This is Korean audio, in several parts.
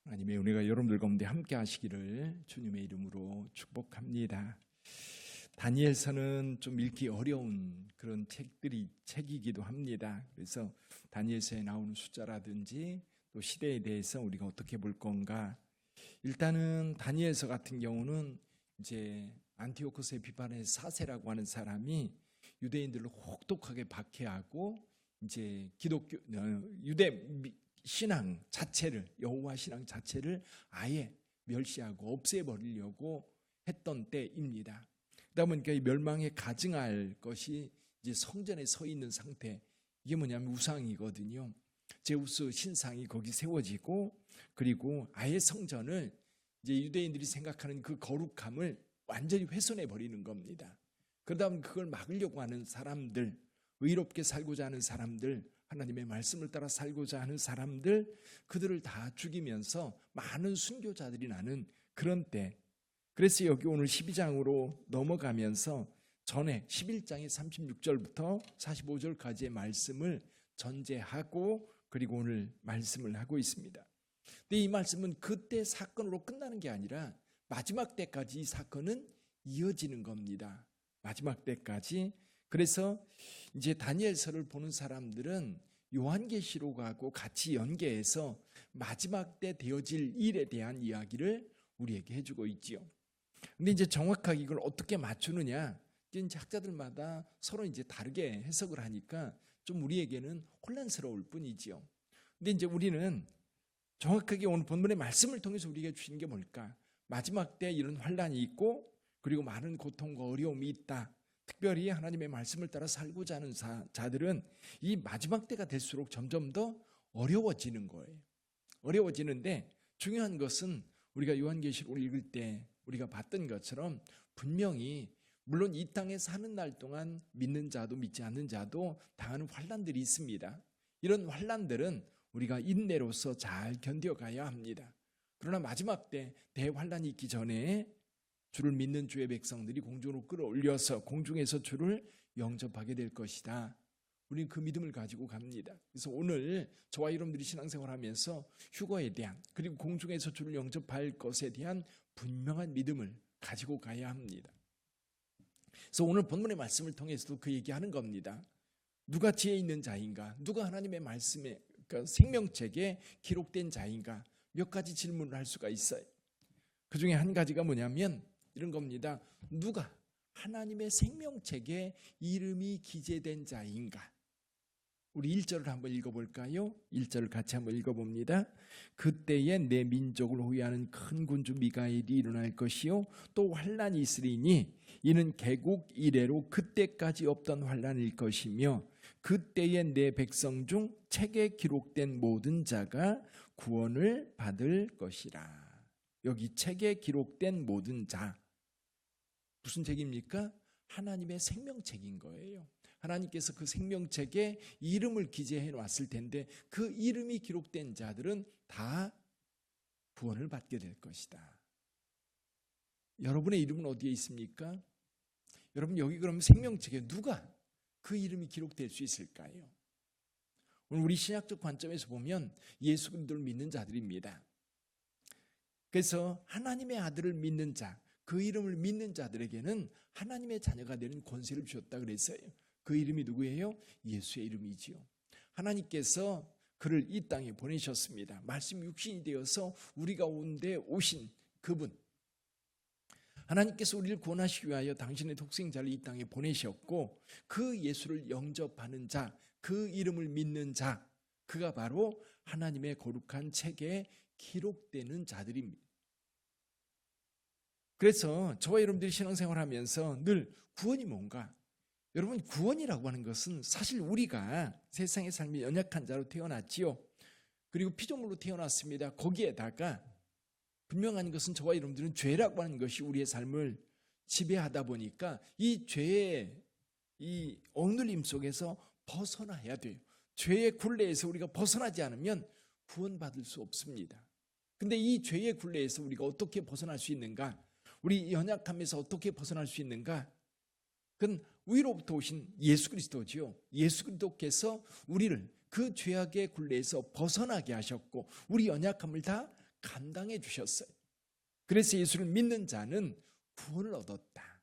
하나님의 은혜가 여러분들 가운데 함께 하시기를 주님의 이름으로 축복합니다. 다니엘서는 좀 읽기 어려운 그런 책이기도 합니다. 그래서 다니엘서에 나오는 숫자라든지 또 시대에 대해서 우리가 어떻게 볼 건가. 일단은 다니엘서 같은 경우는 이제 안티오코스의 비판의 사세라고 하는 사람이 유대인들을 혹독하게 박해하고 이제 유대 신앙 자체를, 여호와 신앙 자체를 아예 멸시하고 없애버리려고 했던 때입니다. 그러다 보니까 이 멸망에 가증할 것이 이제 성전에 서 있는 상태, 이게 뭐냐면 우상이거든요. 제우스 신상이 거기 세워지고, 그리고 아예 성전을 이제 유대인들이 생각하는 그 거룩함을 완전히 훼손해 버리는 겁니다. 그러다 보면 그걸 막으려고 하는 사람들, 의롭게 살고자 하는 사람들, 하나님의 말씀을 따라 살고자 하는 사람들, 그들을 다 죽이면서 많은 순교자들이 나는 그런 때. 그래서 여기 오늘 12장으로 넘어가면서 전에 11장의 36절부터 45절까지의 말씀을 전제하고 그리고 오늘 말씀을 하고 있습니다. 근데 이 말씀은 그때 사건으로 끝나는 게 아니라 마지막 때까지 이 사건은 이어지는 겁니다. 마지막 때까지. 그래서 이제 다니엘서를 보는 사람들은 요한계시록하고 같이 연계해서 마지막 때 되어질 일에 대한 이야기를 우리에게 해주고 있지요. 근데 이제 정확하게 이걸 어떻게 맞추느냐, 이제 학자들마다 서로 이제 다르게 해석을 하니까 좀 우리에게는 혼란스러울 뿐이지요. 근데 이제 우리는 정확하게 오늘 본문의 말씀을 통해서 우리에게 주시는 게 뭘까? 마지막 때 이런 환란이 있고 그리고 많은 고통과 어려움이 있다. 특별히 하나님의 말씀을 따라 살고자 하는 자들은 이 마지막 때가 될수록 점점 더 어려워지는 거예요. 어려워지는데 중요한 것은 우리가 요한계시록을 읽을 때 우리가 봤던 것처럼 분명히 물론 이 땅에 사는 날 동안 믿는 자도 믿지 않는 자도 당하는 환난들이 있습니다. 이런 환난들은 우리가 인내로서 잘 견뎌가야 합니다. 그러나 마지막 때 대환난이 있기 전에 주를 믿는 주의 백성들이 공중으로 끌어올려서 공중에서 주를 영접하게 될 것이다. 우리는 그 믿음을 가지고 갑니다. 그래서 오늘 저와 여러분들이 신앙생활하면서 휴거에 대한 그리고 공중에서 주를 영접할 것에 대한 분명한 믿음을 가지고 가야 합니다. 그래서 오늘 본문의 말씀을 통해서도 그 얘기하는 겁니다. 누가 지혜 있는 자인가? 누가 하나님의 말씀에 그러니까 생명책에 기록된 자인가? 몇 가지 질문을 할 수가 있어요. 그 중에 한 가지가 뭐냐면 이런 겁니다. 누가 하나님의 생명책에 이름이 기재된 자인가? 우리 1절을 한번 읽어볼까요? 1절을 같이 한번 읽어봅니다. 그때에 내 민족을 호위하는 큰 군주 미가엘이 일어날 것이요 또 환난이 있으리니 이는 개국 이래로 그때까지 없던 환난일 것이며 그때에 내 백성 중 책에 기록된 모든 자가 구원을 받을 것이라. 여기 책에 기록된 모든 자, 무슨 책입니까? 하나님의 생명책인 거예요. 하나님께서 그 생명책에 이름을 기재해 놨을 텐데 그 이름이 기록된 자들은 다 구원을 받게 될 것이다. 여러분의 이름은 어디에 있습니까? 여러분 여기 그럼 생명책에 누가 그 이름이 기록될 수 있을까요? 오늘 우리 신약적 관점에서 보면 예수 그리스도를 믿는 자들입니다. 그래서 하나님의 아들을 믿는 자, 그 이름을 믿는 자들에게는 하나님의 자녀가 되는 권세를 주셨다 그랬어요. 그 이름이 누구예요? 예수의 이름이지요. 하나님께서 그를 이 땅에 보내셨습니다. 말씀 육신이 되어서 우리 가운데 오신 그분. 하나님께서 우리를 구원하시기 위하여 당신의 독생자를 이 땅에 보내셨고 그 예수를 영접하는 자, 그 이름을 믿는 자, 그가 바로 하나님의 거룩한 책에 기록되는 자들입니다. 그래서 저와 여러분들이 신앙생활하면서 늘 구원이 뭔가? 여러분 구원이라고 하는 것은 사실 우리가 세상의 삶이 연약한 자로 태어났지요. 그리고 피조물로 태어났습니다. 거기에다가 분명한 것은 저와 여러분들은 죄라고 하는 것이 우리의 삶을 지배하다 보니까 이 죄의 이 억눌림 속에서 벗어나야 돼요. 죄의 굴레에서 우리가 벗어나지 않으면 구원받을 수 없습니다. 근데 이 죄의 굴레에서 우리가 어떻게 벗어날 수 있는가? 우리 연약함에서 어떻게 벗어날 수 있는가? 그건 위로부터 오신 예수 그리스도지요. 예수 그리스도께서 우리를 그 죄악의 굴레에서 벗어나게 하셨고 우리 연약함을 다 감당해 주셨어요. 그래서 예수를 믿는 자는 구원을 얻었다.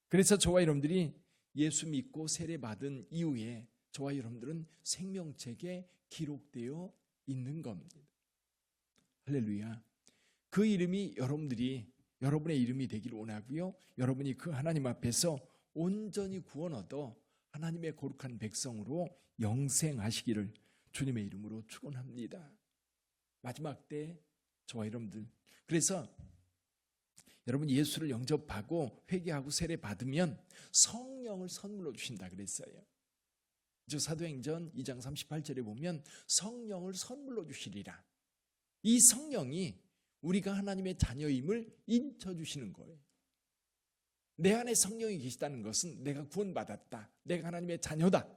그래서 저와 여러분들이 예수 믿고 세례받은 이후에 저와 여러분들은 생명책에 기록되어 있는 겁니다. 할렐루야. 그 이름이 여러분의 이름이 되기를 원하고요. 여러분이 그 하나님 앞에서 온전히 구원 얻어 하나님의 거룩한 백성으로 영생하시기를 주님의 이름으로 축원합니다. 마지막 때 저와 여러분들, 그래서 여러분 예수를 영접하고 회개하고 세례 받으면 성령을 선물로 주신다 그랬어요. 사도행전 2장 38절에 보면 성령을 선물로 주시리라. 이 성령이 우리가 하나님의 자녀임을 인쳐주시는 거예요. 내 안에 성령이 계시다는 것은 내가 구원받았다, 내가 하나님의 자녀다,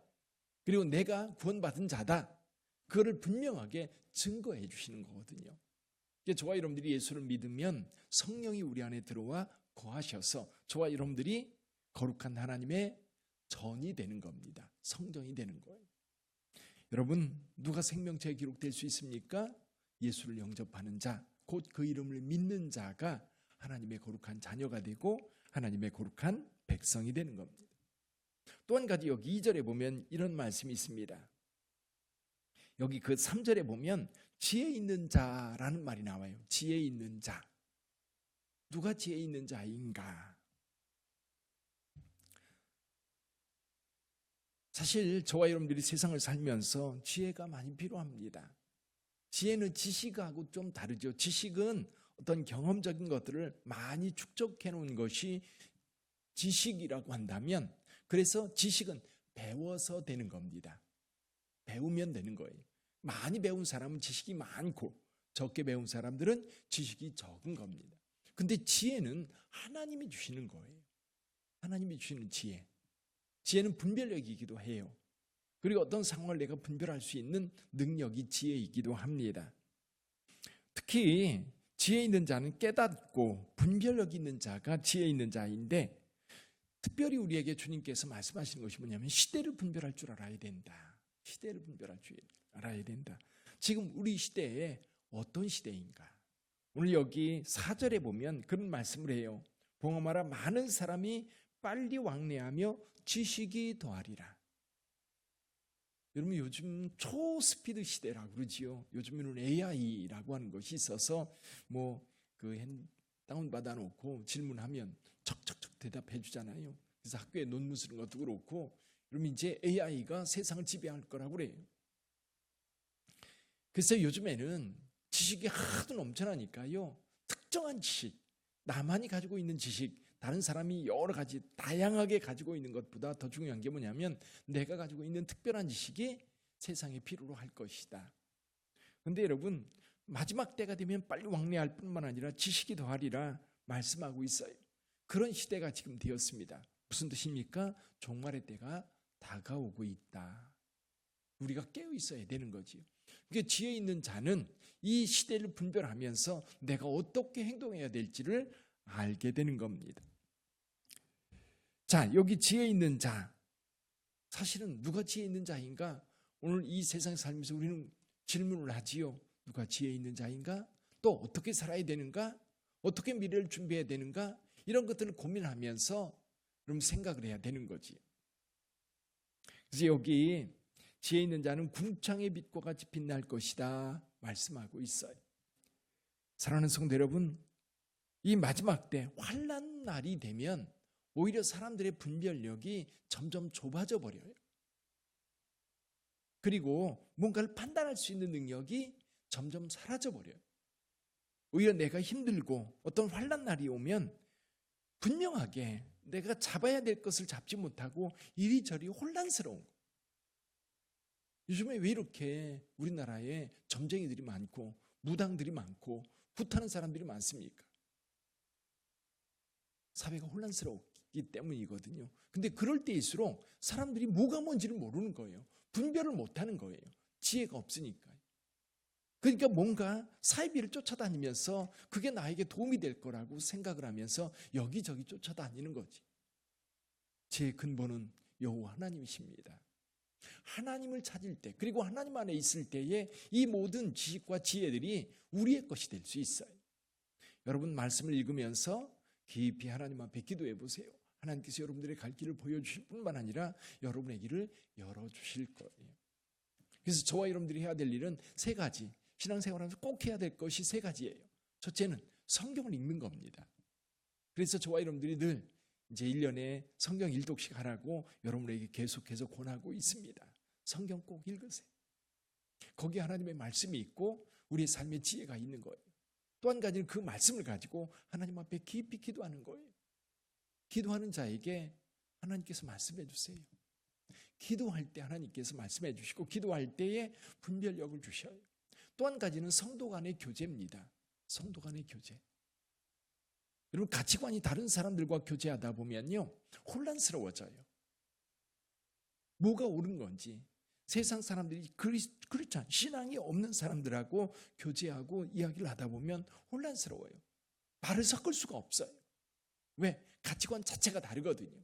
그리고 내가 구원받은 자다, 그거를 분명하게 증거해 주시는 거거든요. 저와 여러분들이 예수를 믿으면 성령이 우리 안에 들어와 거하셔서 저와 여러분들이 거룩한 하나님의 전이 되는 겁니다. 성전이 되는 거예요. 여러분, 누가 생명책에 기록될 수 있습니까? 예수를 영접하는 자, 곧 그 이름을 믿는 자가 하나님의 거룩한 자녀가 되고 하나님의 거룩한 백성이 되는 겁니다. 또 한 가지 여기 2절에 보면 이런 말씀이 있습니다. 여기 그 3절에 보면 지혜 있는 자라는 말이 나와요. 지혜 있는 자. 누가 지혜 있는 자인가? 사실 저와 여러분들이 세상을 살면서 지혜가 많이 필요합니다. 지혜는 지식하고 좀 다르죠. 지식은 어떤 경험적인 것들을 많이 축적해 놓은 것이 지식이라고 한다면, 그래서 지식은 배워서 되는 겁니다. 배우면 되는 거예요. 많이 배운 사람은 지식이 많고 적게 배운 사람들은 지식이 적은 겁니다. 근데 지혜는 하나님이 주시는 거예요. 하나님이 주시는 지혜. 지혜는 분별력이기도 해요. 그리고 어떤 상황을 내가 분별할 수 있는 능력이 지혜이기도 합니다. 특히 지혜 있는 자는 깨닫고 분별력 있는 자가 지혜 있는 자인데, 특별히 우리에게 주님께서 말씀하시는 것이 뭐냐면 시대를 분별할 줄 알아야 된다. 시대를 분별할 줄 알아야 된다. 지금 우리 시대에 어떤 시대인가? 오늘 여기 4절에 보면 그런 말씀을 해요. 봉하마라 많은 사람이 빨리 왕래하며 지식이 더하리라. 여러분, 요즘 초스피드 시대라고 그러지요. 요즘에는 AI라고 하는 것이 있어서 다운받아 놓고 질문하면 척척척 대답해 주잖아요. 그래서 학교에 논문 쓰는 것도 그렇고, 그러면 이제 AI가 세상을 지배할 거라고 그래요. 그래서 요즘에는 지식이 하도 넘쳐나니까요, 특정한 지식, 나만이 가지고 있는 지식, 다른 사람이 여러 가지 다양하게 가지고 있는 것보다 더 중요한 게 뭐냐면 내가 가지고 있는 특별한 지식이 세상에 필요로 할 것이다. 그런데 여러분, 마지막 때가 되면 빨리 왕래할 뿐만 아니라 지식이 더하리라 말씀하고 있어요. 그런 시대가 지금 되었습니다. 무슨 뜻입니까? 종말의 때가 다가오고 있다. 우리가 깨어 있어야 되는 거지요. 그러니까 지혜 있는 자는 이 시대를 분별하면서 내가 어떻게 행동해야 될지를 알게 되는 겁니다. 자, 여기 지혜 있는 자, 사실은 누가 지혜 있는 자인가? 오늘 이 세상 살면서 우리는 질문을 하지요. 누가 지혜 있는 자인가? 또 어떻게 살아야 되는가? 어떻게 미래를 준비해야 되는가? 이런 것들을 고민하면서 그럼 생각을 해야 되는 거지. 그래서 여기 지혜 있는 자는 궁창의 빛과 같이 빛날 것이다 말씀하고 있어요. 사랑하는 성도 여러분, 이 마지막 때 환난 날이 되면 오히려 사람들의 분별력이 점점 좁아져 버려요. 그리고 뭔가를 판단할 수 있는 능력이 점점 사라져 버려요. 오히려 내가 힘들고 어떤 환난 날이 오면 분명하게 내가 잡아야 될 것을 잡지 못하고 이리저리 혼란스러운 거. 요즘에 왜 이렇게 우리나라에 점쟁이들이 많고 무당들이 많고 굿하는 사람들이 많습니까? 사회가 혼란스럽기 때문이거든요. 근데 그럴 때일수록 사람들이 뭐가 뭔지를 모르는 거예요. 분별을 못하는 거예요. 지혜가 없으니까. 그러니까 뭔가 사이비를 쫓아다니면서 그게 나에게 도움이 될 거라고 생각을 하면서 여기저기 쫓아다니는 거지. 제 근본은 여호와 하나님이십니다. 하나님을 찾을 때, 그리고 하나님 안에 있을 때에 이 모든 지식과 지혜들이 우리의 것이 될 수 있어요. 여러분 말씀을 읽으면서 깊이 하나님 앞에 기도해 보세요. 하나님께서 여러분들의 갈 길을 보여주실 뿐만 아니라 여러분의 길을 열어주실 거예요. 그래서 저와 여러분들이 해야 될 일은 세 가지, 신앙생활하면서 꼭 해야 될 것이 세 가지예요. 첫째는 성경을 읽는 겁니다. 그래서 저와 여러분들이 늘 이제 1년에 성경 1독씩 하라고 여러분에게 계속해서 권하고 있습니다. 성경 꼭 읽으세요. 거기에 하나님의 말씀이 있고 우리의 삶의 지혜가 있는 거예요. 또 한 가지는 그 말씀을 가지고 하나님 앞에 깊이 기도하는 거예요. 기도하는 자에게 하나님께서 말씀해 주세요. 기도할 때 하나님께서 말씀해 주시고 기도할 때에 분별력을 주셔요. 또 한 가지는 성도 간의 교제입니다. 성도 간의 교제. 여러분 가치관이 다른 사람들과 교제하다 보면요 혼란스러워져요. 뭐가 옳은 건지 세상 사람들이 그렇죠. 신앙이 없는 사람들하고 교제하고 이야기를 하다 보면 혼란스러워요. 말을 섞을 수가 없어요. 왜? 가치관 자체가 다르거든요.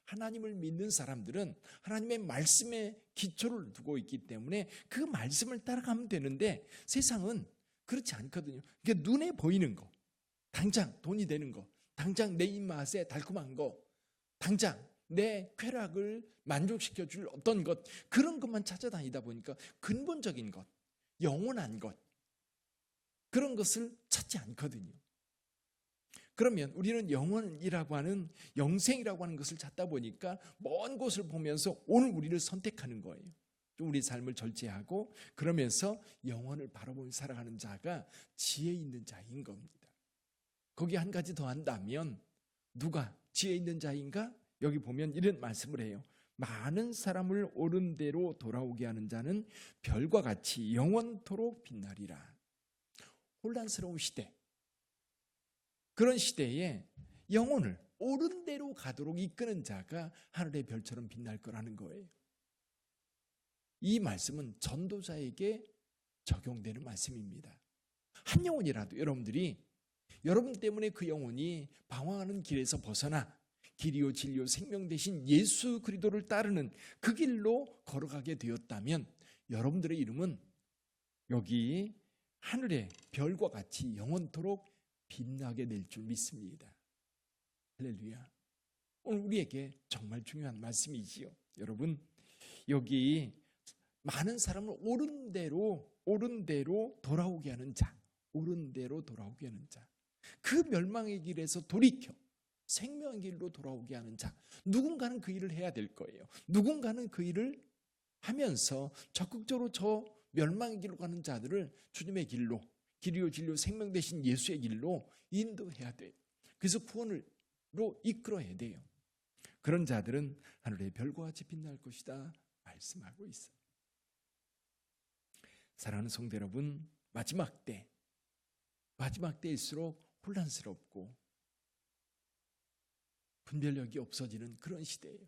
하나님을 믿는 사람들은 하나님의 말씀에 기초를 두고 있기 때문에 그 말씀을 따라가면 되는데 세상은 그렇지 않거든요. 그러니까 눈에 보이는 거, 당장 돈이 되는 거, 당장 내 입맛에 달콤한 거, 당장 내 쾌락을 만족시켜 줄 어떤 것, 그런 것만 찾아다니다 보니까 근본적인 것, 영원한 것, 그런 것을 찾지 않거든요. 그러면 우리는 영원이라고 하는, 영생이라고 하는 것을 찾다 보니까 먼 곳을 보면서 오늘 우리를 선택하는 거예요. 좀 우리 삶을 절제하고 그러면서 영원을 바라보며 살아가는 자가 지혜 있는 자인 겁니다. 거기 한 가지 더 한다면 누가 지혜 있는 자인가? 여기 보면 이런 말씀을 해요. 많은 사람을 옳은 대로 돌아오게 하는 자는 별과 같이 영원토록 빛나리라. 혼란스러운 시대, 그런 시대에 영혼을 옳은 대로 가도록 이끄는 자가 하늘의 별처럼 빛날 거라는 거예요. 이 말씀은 전도자에게 적용되는 말씀입니다. 한 영혼이라도 여러분들이 여러분 때문에 그 영혼이 방황하는 길에서 벗어나 길이요 진리요 생명 되신 예수 그리스도를 따르는 그 길로 걸어가게 되었다면 여러분들의 이름은 여기 하늘의 별과 같이 영원토록 빛나게 될 줄 믿습니다. 할렐루야. 오늘 우리에게 정말 중요한 말씀이지요. 여러분 여기 많은 사람을 옳은 대로 돌아오게 하는 자, 옳은 대로 돌아오게 하는 자, 그 멸망의 길에서 돌이켜 생명의 길로 돌아오게 하는 자, 누군가는 그 일을 해야 될 거예요. 누군가는 그 일을 하면서 적극적으로 저 멸망의 길로 가는 자들을 주님의 길로, 길이요 진리요 생명 되신 예수의 길로 인도해야 돼요. 그래서 구원으로 이끌어야 돼요. 그런 자들은 하늘의 별과 같이 빛날 것이다 말씀하고 있어요. 사랑하는 성도 여러분, 마지막 때일수록 혼란스럽고 분별력이 없어지는 그런 시대예요.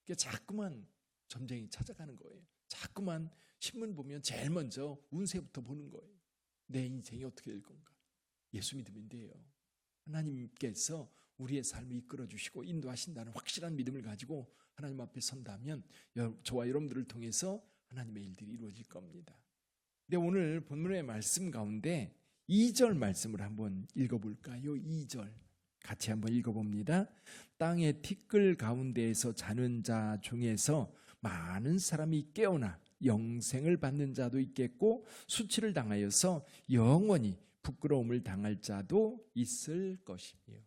그러니까 자꾸만 점쟁이 찾아가는 거예요. 자꾸만 신문 보면 제일 먼저 운세부터 보는 거예요. 내 인생이 어떻게 될 건가? 예수 믿으면 돼요. 하나님께서 우리의 삶을 이끌어 주시고 인도하신다는 확실한 믿음을 가지고 하나님 앞에 선다면 저와 여러분들을 통해서 하나님의 일들이 이루어질 겁니다. 근데 오늘 본문의 말씀 가운데 2절 말씀을 한번 읽어볼까요? 2절 같이 한번 읽어봅니다. 땅의 티끌 가운데에서 자는 자 중에서 많은 사람이 깨어나 영생을 받는 자도 있겠고 수치를 당하여서 영원히 부끄러움을 당할 자도 있을 것이며.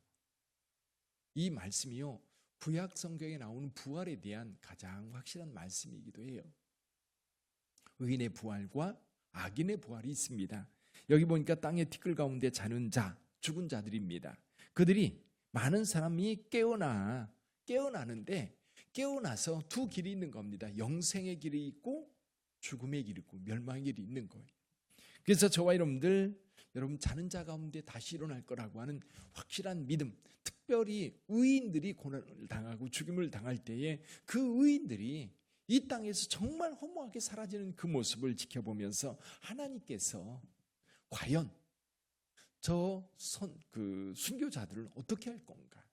이 말씀이요 구약 성경에 나오는 부활에 대한 가장 확실한 말씀이기도 해요. 의인의 부활과 악인의 부활이 있습니다. 여기 보니까 땅의 티끌 가운데 자는 자, 죽은 자들입니다. 그들이 많은 사람이 깨어나는데 깨어나서 두 길이 있는 겁니다. 영생의 길이 있고 죽음의 길이 있고 멸망의 길이 있는 거예요. 그래서 저와 여러분 자는 자 가운데 다시 일어날 거라고 하는 확실한 믿음, 특별히 의인들이 고난을 당하고 죽임을 당할 때에 그 의인들이 이 땅에서 정말 허무하게 사라지는 그 모습을 지켜보면서 하나님께서 과연 순교자들을 어떻게 할 건가?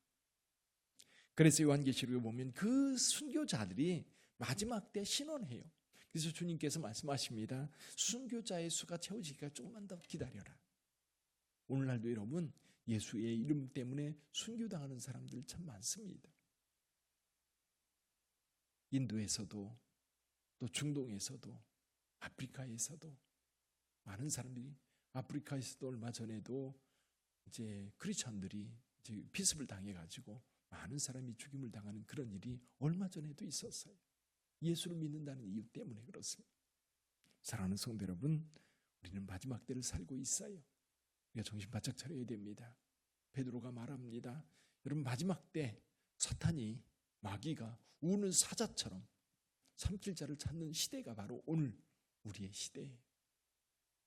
그래서 요한계시록에 보면 그 순교자들이 마지막 때 신원해요. 그래서 주님께서 말씀하십니다. 순교자의 수가 채워지기가 조금만 더 기다려라. 오늘날도 여러분 예수의 이름 때문에 순교당하는 사람들 참 많습니다. 인도에서도 또 중동에서도 아프리카에서도 많은 사람들이, 아프리카에서도 얼마 전에도 이제 크리스천들이 이제 피습을 당해가지고 많은 사람이 죽임을 당하는 그런 일이 얼마 전에도 있었어요. 예수를 믿는다는 이유 때문에 그렇습니다. 사랑하는 성도 여러분, 우리는 마지막 때를 살고 있어요. 우리가 정신 바짝 차려야 됩니다. 베드로가 말합니다. 여러분 마지막 때 사탄이, 마귀가 우는 사자처럼 삼킬 자를 찾는 시대가 바로 오늘 우리의 시대예요.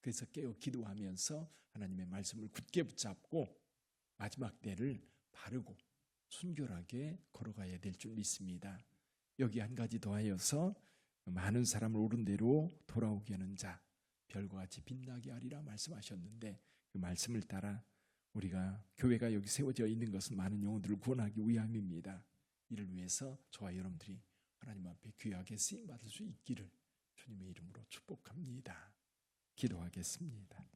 그래서 깨어 기도하면서 하나님의 말씀을 굳게 붙잡고 마지막 때를 바르고 순결하게 걸어가야 될 줄 믿습니다. 여기 한 가지 더하여서 많은 사람을 옳은 대로 돌아오게 하는 자 별과 같이 빛나게 하리라 말씀하셨는데, 그 말씀을 따라 우리가 교회가 여기 세워져 있는 것은 많은 영혼들을 구원하기 위함입니다. 이를 위해서 저와 여러분들이 하나님 앞에 귀하게 쓰임받을 수 있기를 주님의 이름으로 축복합니다. 기도하겠습니다.